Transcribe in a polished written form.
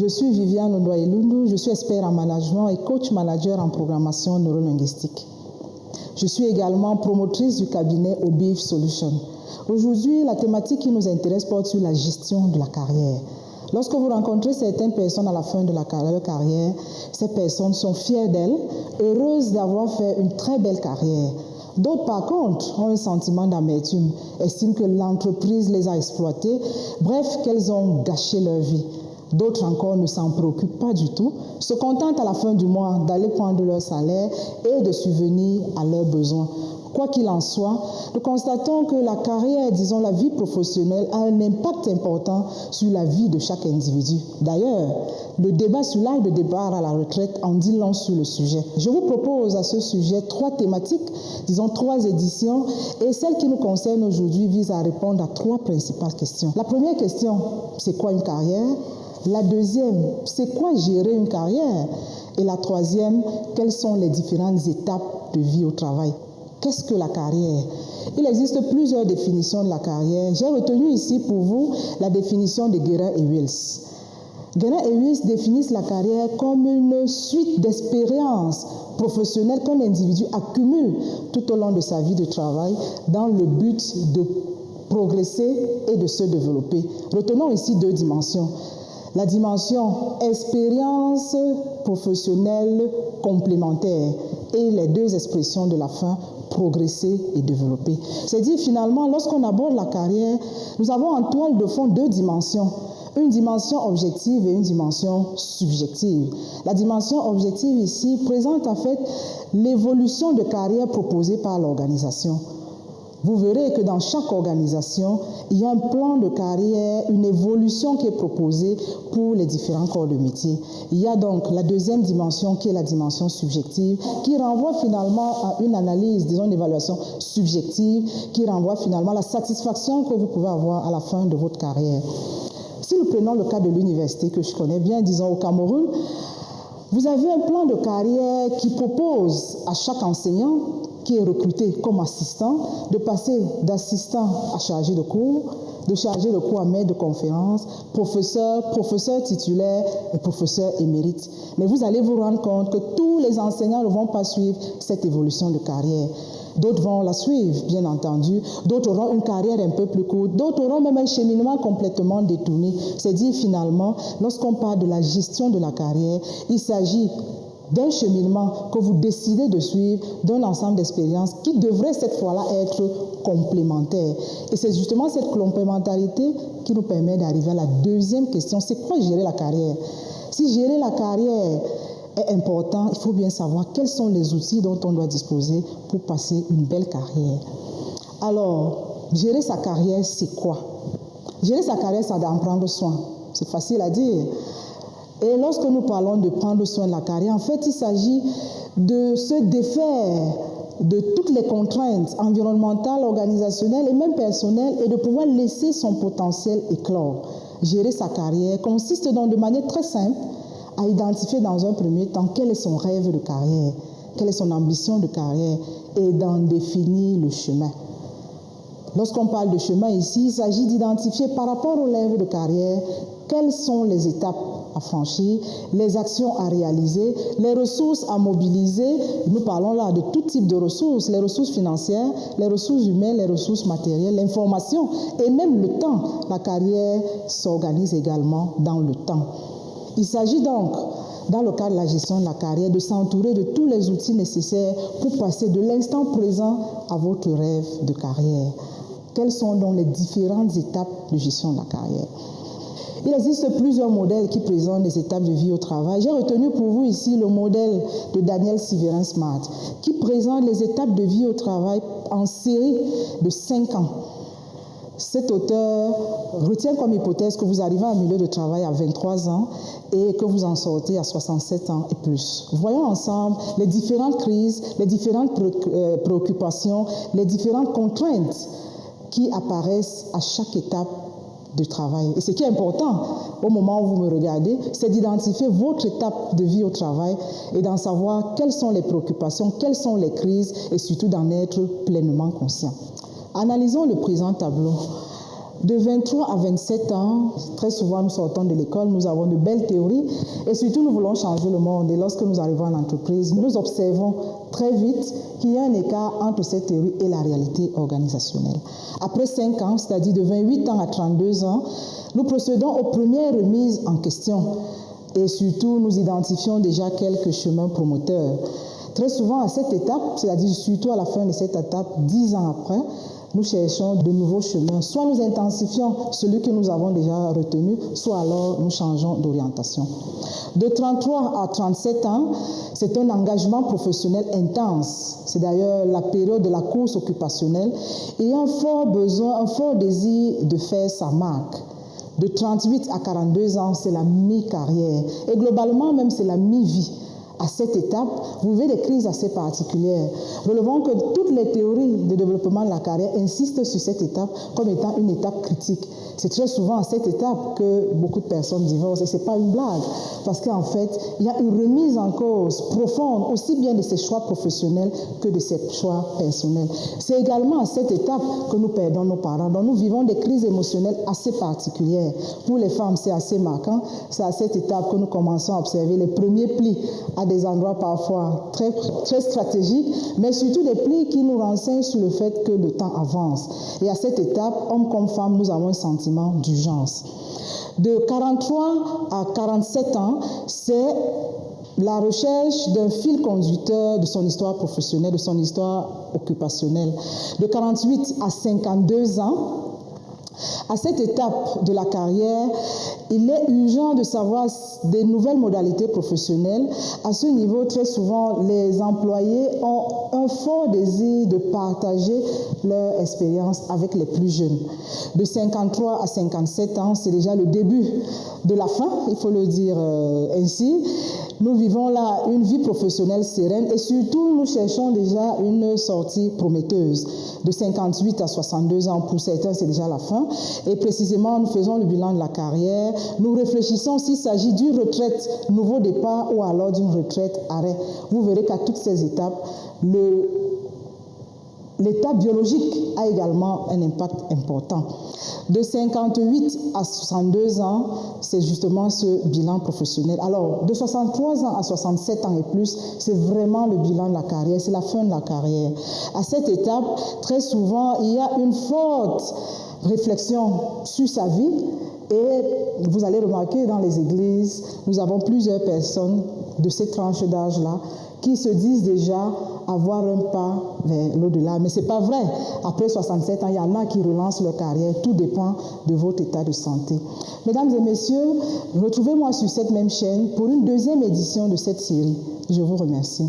Je suis Viviane Ondoa-Elundu, je suis expert en management et coach manager en programmation neurolinguistique. Je suis également promotrice du cabinet OBIF Solutions. Aujourd'hui, la thématique qui nous intéresse porte sur la gestion de la carrière. Lorsque vous rencontrez certaines personnes à la fin de leur carrière, ces personnes sont fières d'elles, heureuses d'avoir fait une très belle carrière. D'autres, par contre, ont un sentiment d'amertume, estiment que l'entreprise les a exploitées, bref, qu'elles ont gâché leur vie. D'autres encore ne s'en préoccupent pas du tout, se contentent à la fin du mois d'aller prendre leur salaire et de subvenir à leurs besoins. Quoi qu'il en soit, nous constatons que la carrière, disons la vie professionnelle, a un impact important sur la vie de chaque individu. D'ailleurs, le débat sur l'âge de départ à la retraite en dit long sur le sujet. Je vous propose à ce sujet 3 thématiques, disons 3 éditions, et celle qui nous concerne aujourd'hui vise à répondre à 3 principales questions. La première question, c'est quoi une carrière? La deuxième, c'est quoi gérer une carrière? Et la troisième, quelles sont les différentes étapes de vie au travail? Qu'est-ce que la carrière? Il existe plusieurs définitions de la carrière. J'ai retenu ici pour vous la définition de Guérin et Wills. Guérin et Wills définissent la carrière comme une suite d'expériences professionnelles qu'un individu accumule tout au long de sa vie de travail dans le but de progresser et de se développer. Retenons ici 2 dimensions. La dimension expérience professionnelle complémentaire et les 2 expressions de la fin, progresser et développer. C'est-à-dire finalement, lorsqu'on aborde la carrière, nous avons en toile de fond 2 dimensions. Une dimension objective et une dimension subjective. La dimension objective ici présente en fait l'évolution de carrière proposée par l'organisation. Vous verrez que dans chaque organisation, il y a un plan de carrière, une évolution qui est proposée pour les différents corps de métier. Il y a donc la deuxième dimension qui est la dimension subjective, qui renvoie finalement à une analyse, disons une évaluation subjective, qui renvoie finalement à la satisfaction que vous pouvez avoir à la fin de votre carrière. Si nous prenons le cas de l'université que je connais bien, disons au Cameroun, vous avez un plan de carrière qui propose à chaque enseignant qui est recruté comme assistant, de passer d'assistant à chargé de cours, de chargé de cours à maître de conférence, professeur titulaire et professeur émérite. Mais vous allez vous rendre compte que tous les enseignants ne vont pas suivre cette évolution de carrière. D'autres vont la suivre, bien entendu. D'autres auront une carrière un peu plus courte. D'autres auront même un cheminement complètement détourné. C'est-à-dire, finalement, lorsqu'on parle de la gestion de la carrière, il s'agit d'un cheminement que vous décidez de suivre, d'un ensemble d'expériences qui devrait cette fois-là être complémentaire. Et c'est justement cette complémentarité qui nous permet d'arriver à la deuxième question. C'est quoi gérer la carrière? Si gérer la carrière est important, il faut bien savoir quels sont les outils dont on doit disposer pour passer une belle carrière. Alors, gérer sa carrière, c'est quoi? Gérer sa carrière, ça doit en prendre soin. C'est facile à dire. Et lorsque nous parlons de prendre soin de la carrière, en fait, il s'agit de se défaire de toutes les contraintes environnementales, organisationnelles et même personnelles et de pouvoir laisser son potentiel éclore. Gérer sa carrière consiste donc de manière très simple à identifier dans un premier temps quel est son rêve de carrière, quelle est son ambition de carrière et d'en définir le chemin. Lorsqu'on parle de chemin ici, il s'agit d'identifier par rapport au rêve de carrière quelles sont les étapes à franchir, les actions à réaliser, les ressources à mobiliser. Nous parlons là de tout type de ressources, les ressources financières, les ressources humaines, les ressources matérielles, l'information et même le temps. La carrière s'organise également dans le temps. Il s'agit donc, dans le cadre de la gestion de la carrière, de s'entourer de tous les outils nécessaires pour passer de l'instant présent à votre rêve de carrière. Quelles sont donc les différentes étapes de gestion de la carrière? Il existe plusieurs modèles qui présentent les étapes de vie au travail. J'ai retenu pour vous ici le modèle de Daniel Severin Smart, qui présente les étapes de vie au travail en série de 5 ans. Cet auteur retient comme hypothèse que vous arrivez en milieu de travail à 23 ans et que vous en sortez à 67 ans et plus. Voyons ensemble les différentes crises, les différentes préoccupations, les différentes contraintes qui apparaissent à chaque étape de travail. Et ce qui est important au moment où vous me regardez, c'est d'identifier votre étape de vie au travail et d'en savoir quelles sont les préoccupations, quelles sont les crises et surtout d'en être pleinement conscient. Analysons le présent tableau. De 23 à 27 ans, très souvent nous sortons de l'école, nous avons de belles théories et surtout nous voulons changer le monde. Et lorsque nous arrivons en entreprise, nous observons très vite qu'il y a un écart entre cette théorie et la réalité organisationnelle. Après 5 ans, c'est-à-dire de 28 ans à 32 ans, nous procédons aux premières remises en question et surtout nous identifions déjà quelques chemins promoteurs. Très souvent à cette étape, c'est-à-dire surtout à la fin de cette étape, 10 ans après, nous cherchons de nouveaux chemins. Soit nous intensifions celui que nous avons déjà retenu, soit alors nous changeons d'orientation. De 33 à 37 ans, c'est un engagement professionnel intense. C'est d'ailleurs la période de la course occupationnelle. Il y a un fort besoin, un fort désir de faire sa marque. De 38 à 42 ans, c'est la mi-carrière. Et globalement, même, c'est la mi-vie. À cette étape, vous vivez des crises assez particulières. Relevons que toutes les théories de développement de la carrière insistent sur cette étape comme étant une étape critique. C'est très souvent à cette étape que beaucoup de personnes divorcent et ce n'est pas une blague parce qu'en fait, il y a une remise en cause profonde aussi bien de ses choix professionnels que de ses choix personnels. C'est également à cette étape que nous perdons nos parents, dont nous vivons des crises émotionnelles assez particulières. Pour les femmes, c'est assez marquant. C'est à cette étape que nous commençons à observer les premiers plis à des endroits parfois très, très stratégiques, mais surtout des plis qui nous renseignent sur le fait que le temps avance. Et à cette étape, hommes comme femmes, nous avons un sentiment d'urgence. De 43 à 47 ans, c'est la recherche d'un fil conducteur de son histoire professionnelle, de son histoire occupationnelle. De 48 à 52 ans, à cette étape de la carrière, il est urgent de savoir des nouvelles modalités professionnelles. À ce niveau, très souvent, les employés ont un fort désir de partager leur expérience avec les plus jeunes. De 53 à 57 ans, c'est déjà le début de la fin, il faut le dire ainsi. Nous vivons là une vie professionnelle sereine et surtout, nous cherchons déjà une sortie prometteuse. De 58 à 62 ans, pour certains, c'est déjà la fin. Et précisément, nous faisons le bilan de la carrière. Nous réfléchissons s'il s'agit d'une retraite nouveau départ ou alors d'une retraite arrêt. Vous verrez qu'à toutes ces étapes, l'état biologique a également un impact important. De 58 à 62 ans, c'est justement ce bilan professionnel. Alors, de 63 ans à 67 ans et plus, c'est vraiment le bilan de la carrière, c'est la fin de la carrière. À cette étape, très souvent, il y a une forte réflexion sur sa vie et vous allez remarquer dans les églises, nous avons plusieurs personnes de cette tranche d'âge-là qui se disent déjà avoir un pas vers l'au-delà. Mais ce n'est pas vrai. Après 67 ans, il y en a qui relancent leur carrière. Tout dépend de votre état de santé. Mesdames et messieurs, retrouvez-moi sur cette même chaîne pour une deuxième édition de cette série. Je vous remercie.